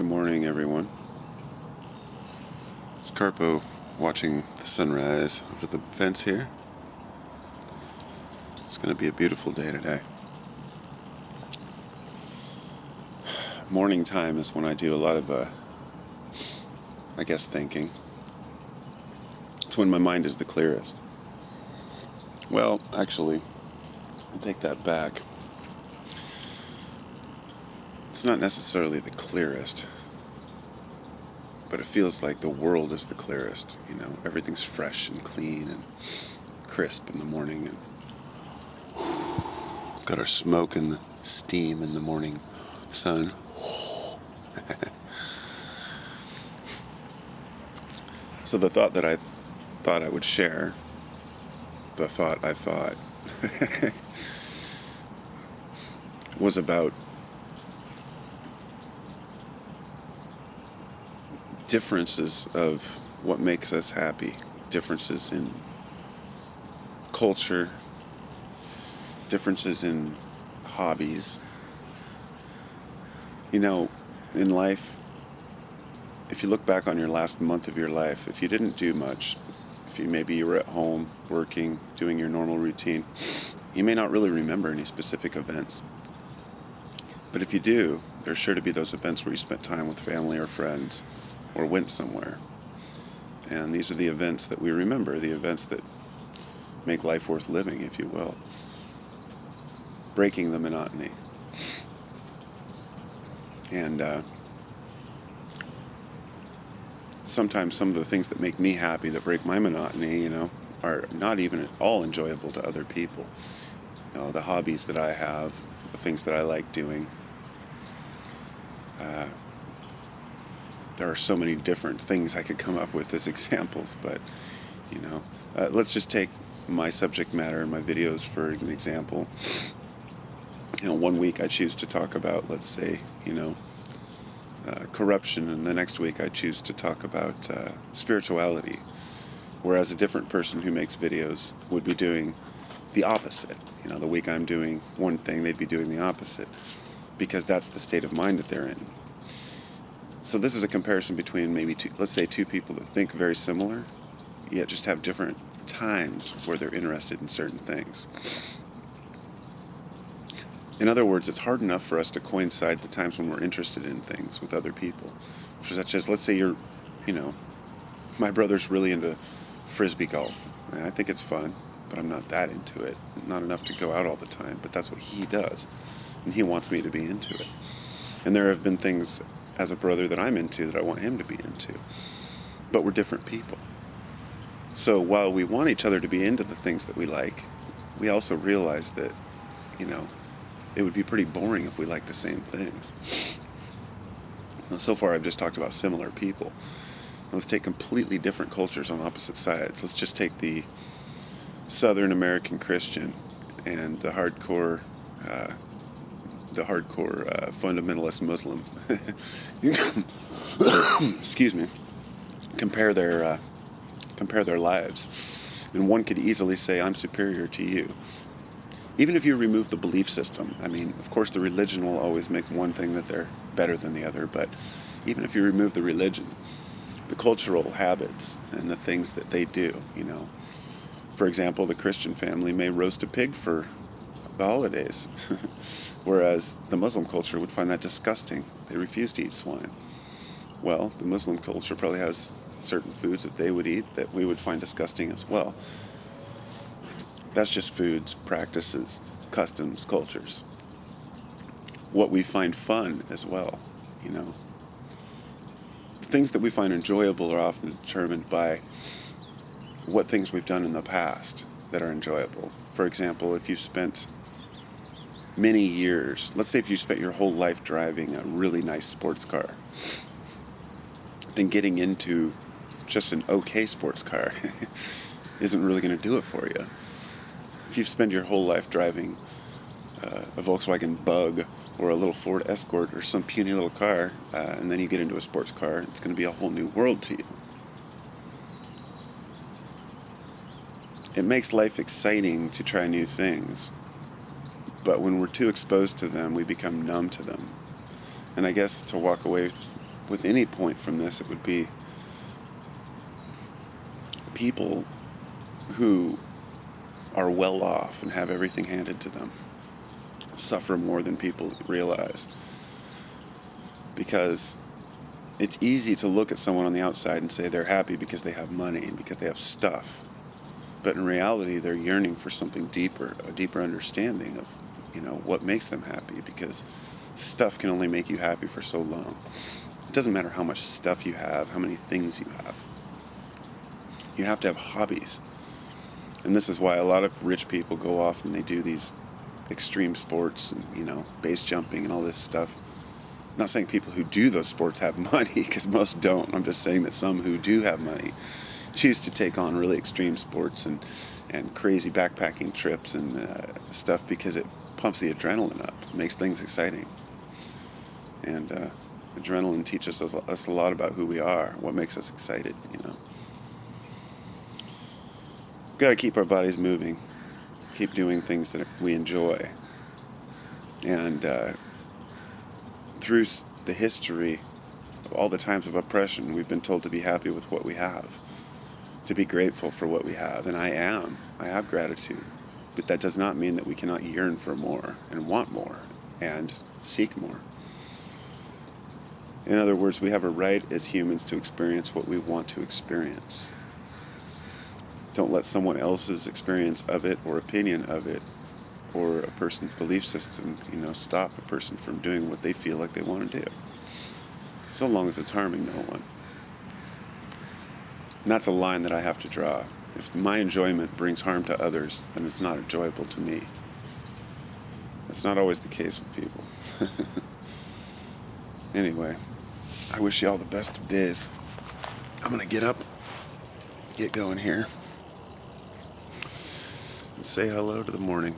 Good morning, everyone. It's Carpo watching the sunrise over the fence here. It's going to be a beautiful day today. Morning time is when I do a lot of, thinking. It's when my mind is the clearest. Well, actually, I'll take that back. It's not necessarily the clearest, but it feels like the world is the clearest. Everything's fresh and clean and crisp in the morning, and got our smoke and the steam in the morning sun. So the thought that I thought I would share, was about differences of what makes us happy, differences in culture, differences in hobbies. In life, if you look back on your last month of your life, if you didn't do much, if you were at home working, doing your normal routine, you may not really remember any specific events. But if you do, there's sure to be those events where you spent time with family or friends or went somewhere. And these are the events that we remember, the events that make life worth living, if you will. Breaking the monotony. And sometimes some of the things that make me happy, that break my monotony, are not even at all enjoyable to other people. The hobbies that I have, the things that I like doing. There are so many different things I could come up with as examples, but, let's just take my subject matter and my videos for an example. One week I choose to talk about, let's say, corruption, and the next week I choose to talk about spirituality, whereas a different person who makes videos would be doing the opposite. The week I'm doing one thing, they'd be doing the opposite, because that's the state of mind that they're in. So this is a comparison between maybe two people that think very similar, yet just have different times where they're interested in certain things. In other words, it's hard enough for us to coincide the times when we're interested in things with other people. Such as, let's say my brother's really into frisbee golf. And I think it's fun, but I'm not that into it. Not enough to go out all the time, but that's what he does. And he wants me to be into it. And there have been things as a brother that I'm into that I want him to be into. But we're different people. So while we want each other to be into the things that we like, we also realize that, it would be pretty boring if we liked the same things. Now, so far I've just talked about similar people. Let's take completely different cultures on opposite sides. Let's just take the Southern American Christian and the hardcore fundamentalist Muslim. Excuse me. Compare their lives, and one could easily say, I'm superior to you. Even if you remove the belief system, of course the religion will always make one thing that they're better than the other, but even if you remove the religion, the cultural habits and the things that they do, For example, the Christian family may roast a pig for the holidays, whereas the Muslim culture would find that disgusting. They refuse to eat swine. Well, the Muslim culture probably has certain foods that they would eat that we would find disgusting as well. That's just foods, practices, customs, cultures. What we find fun as well, The things that we find enjoyable are often determined by what things we've done in the past that are enjoyable. For example, if you've spent many years, let's say if you spent your whole life driving a really nice sports car, then getting into just an okay sports car isn't really going to do it for you. If you've spent your whole life driving a Volkswagen Bug or a little Ford Escort or some puny little car, and then you get into a sports car, it's going to be a whole new world to you. It makes life exciting to try new things, but when we're too exposed to them, we become numb to them. And I guess to walk away with any point from this, it would be people who are well off and have everything handed to them suffer more than people realize. Because it's easy to look at someone on the outside and say they're happy because they have money and because they have stuff. But in reality, they're yearning for something deeper, a deeper understanding of, what makes them happy, because stuff can only make you happy for so long. It doesn't matter how much stuff you have, how many things you have. You have to have hobbies. And this is why a lot of rich people go off and they do these extreme sports and, base jumping and all this stuff. I'm not saying people who do those sports have money, because most don't. I'm just saying that some who do have money choose to take on really extreme sports and crazy backpacking trips and stuff, because it pumps the adrenaline up, makes things exciting. And adrenaline teaches us a lot about who we are, what makes us excited, We've got to keep our bodies moving, keep doing things that we enjoy. And through the history of all the times of oppression, we've been told to be happy with what we have, to be grateful for what we have. And I have gratitude. But that does not mean that we cannot yearn for more and want more and seek more. In other words, we have a right as humans to experience what we want to experience. Don't let someone else's experience of it or opinion of it or a person's belief system, stop a person from doing what they feel like they want to do, so long as it's harming no one. And that's a line that I have to draw. If my enjoyment brings harm to others, then it's not enjoyable to me. That's not always the case with people. Anyway, I wish you all the best of days. I'm going to get up, get going here, and say hello to the morning.